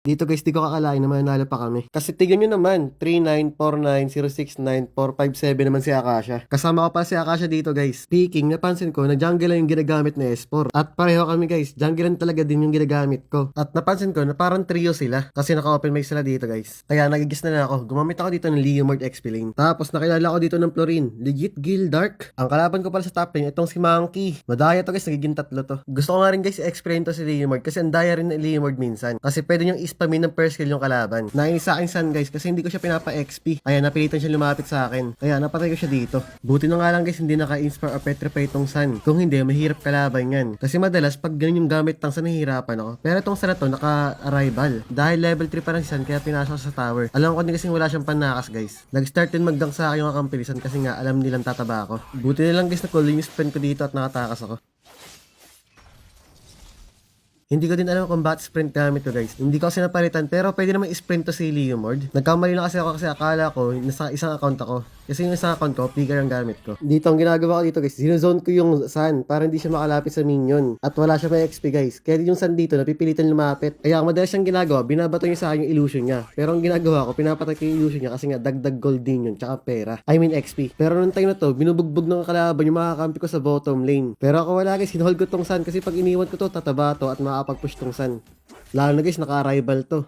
Dito guys, di ko kakalain na mananalo pa kami. Kasi tignan nyo naman, 3949069457 naman si Akasha. Kasama ko pa si Akasha dito guys. Speaking, napansin ko na jungle lang yung ginagamit na S4. At pareho kami guys, jungle lang talaga din yung ginagamit ko. At napansin ko na parang trio sila. Kasi naka-open mic sila dito guys. Kaya nagigis na ako. Gumamit ako dito ng Leomord XP lane. Tapos nakilala ko dito ng Florin. Legit Gildark. Ang kalaban ko pala sa top lane, itong si Monkey. Madaya to guys, nagiging tatlo to. Gusto ko nga rin guys i-explain to si Leomord kasi ang daya rin ng Leomord minsan. Kasi pwede niyang spamin ng first kill yung kalaban. Nainis sa akin san guys kasi hindi ko siya pinapa-XP. Kaya napilitan siya lumapit sa akin. Kaya napatay ko siya dito. Buti na nga lang guys hindi naka-inspire o petrify itong san. Kung hindi, mahirap kalaban yan. Kasi madalas pag ganun yung gamit ng san, nahihirapan ako. Pero itong san na to, naka-arrival. Dahil level 3 pa lang si san, kaya pinasok sa tower. Alam ko din kasi wala siyang panakas guys. Nag-start din magdang sa akin yung kakampisan kasi nga alam nilang tataba ako. Buti na lang guys na cool yung spin ko dito at nakatakas ako. Hindi ko din alam kung bakit sprint gamit to guys. Hindi ko kasi napalitan pero pwede naman i-sprint to si Leomord. Nagkamali lang kasi ako kasi akala ko nasa isang account ako. Kasi yung isang account ko, flicker ang gamit ko. Dito ang ginagawa ko dito guys, sinozone ko yung sun para hindi siya makalapit sa minion. At wala siya may XP guys. Kaya yung sun dito, napipilitan lumapit. Kaya ang madalas siyang ginagawa, binabato niya sa akin yung illusion niya. Pero ang ginagawa ko, pinapatay ko yung illusion niya kasi nga dagdag gold din yun, tsaka pera. I mean XP. Pero nung time na to, binubugbog ng kalaban yung makakampi ko sa bottom lane. Pero ako wala guys, hinuhold ko tong sun kasi pag iniwan ko to, tataba to at makakapag-push tong sun. Lalo na guys, naka-arrival to.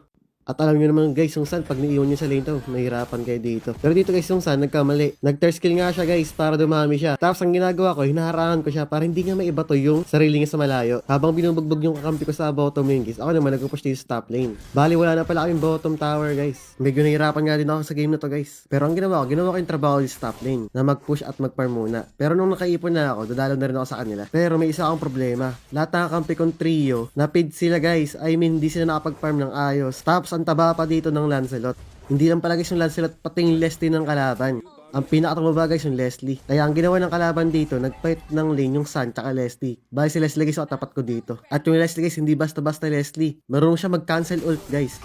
At alam nyo naman guys, yung San, pag niiwan nyo sa lane to, mahirapan kayo dito. Pero dito guys, yung San, nagkamali. Nag-third skill nga siya guys, para dumami siya. Tapos ang ginagawa ko, hinaharangan ko siya para hindi nga maibato yung sarili niya sa malayo. Habang binubugbog yung kakampi ko sa bottom lane guys, ako naman nag-push dito sa top lane. Bali, wala na pala kaming bottom tower guys. Medyo nahirapan nga din ako sa game na to guys. Pero ang ginawa ko yung trabaho sa top lane, na mag-push at mag-farm muna. Pero nung nakaipon na ako, dadalaw na rin ako sa kanila. Pero may isa akong problema. Lahat ng kakampi kong trio, napid sila guys. I mean, hindi sila nakapag-farm ng ayos. Tapos ang taba pa dito ng Lancelot. Hindi lang pala guys yung Lancelot, pati yung Leslie ng kalaban. Ang pinakatumaba guys yung Leslie. Kaya ang ginawa ng kalaban dito, nagfight ng lane yung Sun tsaka Leslie. Bali si Leslie guys, tapat ko dito. At yung Leslie guys, hindi basta-basta Leslie. Marunong siya mag-cancel ult guys.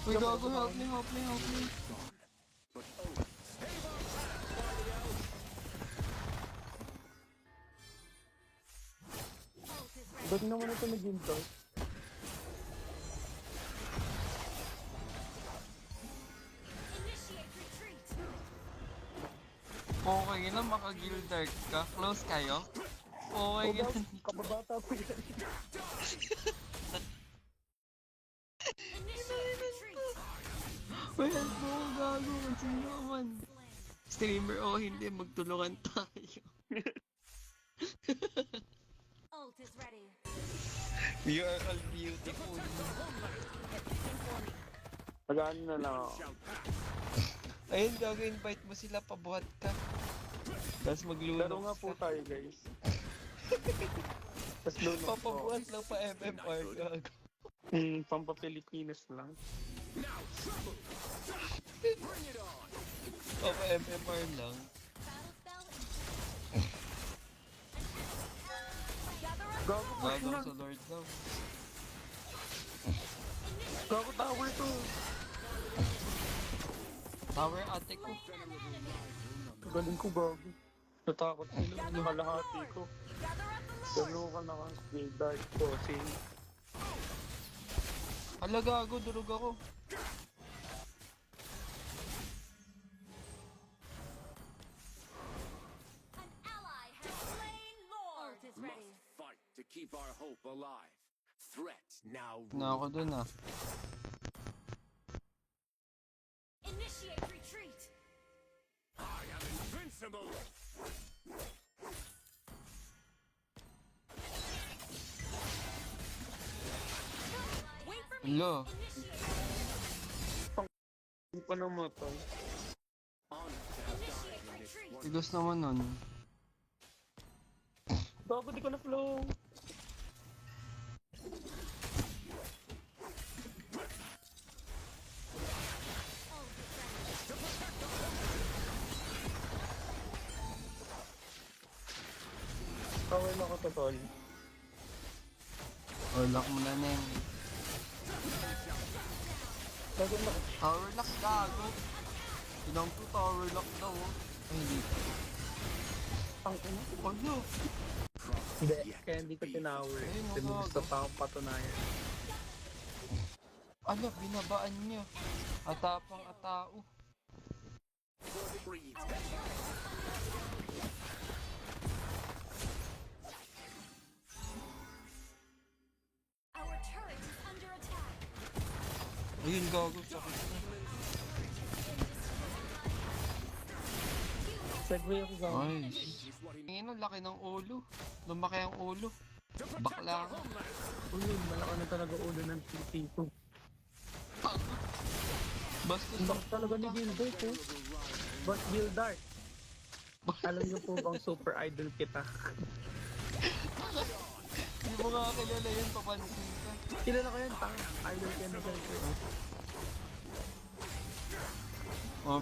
Uy, gago, help me, help me, help me. Ba't naman ito nag-ginto? Initiate retreat. Okay na, maka-Gildark ka. Close kayo? Okay O na. daw, kababata ko yan. Initiate retreat. Uy, help mo, gago. Sino naman? Streamer o hindi, magtulungan tayo. Ult is ready. We are all beautiful. Tagaan na lang ako. Ayun, gago, invite mo sila, pabuhat ka. Tapos maglulok Laro nga po tayo, guys. Tapos lunok po. papabuhat lang pa MMR, gago. Pampa-Pilipinas lang. Papa MMR lang. Battle spell. Gather up. Gago po Gago na. sa Lord daw. Gago tower to. Tower ate ko. Galing ko, gago. Natakot sila. Yung kalahati ko. Gather up the Lord. Gano ka na kasi Gay Dark po. Hala, gago, durog ako. An ally has slain Lord. Ult is ready. Fight to keep our hope alive. Threat now. Na ako dun ah. Initiate retreat. I am invincible. Wait for me. Hala. Initiate. Hindi pa namatay. Initiate retreat. Tigas naman nun. Gago, di ko na flow. Ult is ready. Kawin ako to, tol. Oh, lock mo na, Neng. Gago na. Tower lock, gago. Tinang to, tower lock daw oh. Ay, hindi. Ang ina. Ano? Hindi, kaya hindi ko tinower. Ayun, Kasi gago. gusto pa akong patunayan. Ano, binabaan niya. Atapang atao. Breathe. Our turret is under attack. Ayun, gago, sakit na. Segway ako, gago. Nice. Tingin laki ng ulo. Lumaki ang ulo. Bakla nga. Uy, malaki na talaga ulo ng TT ko. Basta Bakit talaga ni Gildark eh? But Gildark, alam niyo po bang super idol kita? Hindi mo nga kilala yun, papansin ka. Kilala ko yan, tanga. Idol ka na Gildark. Oh,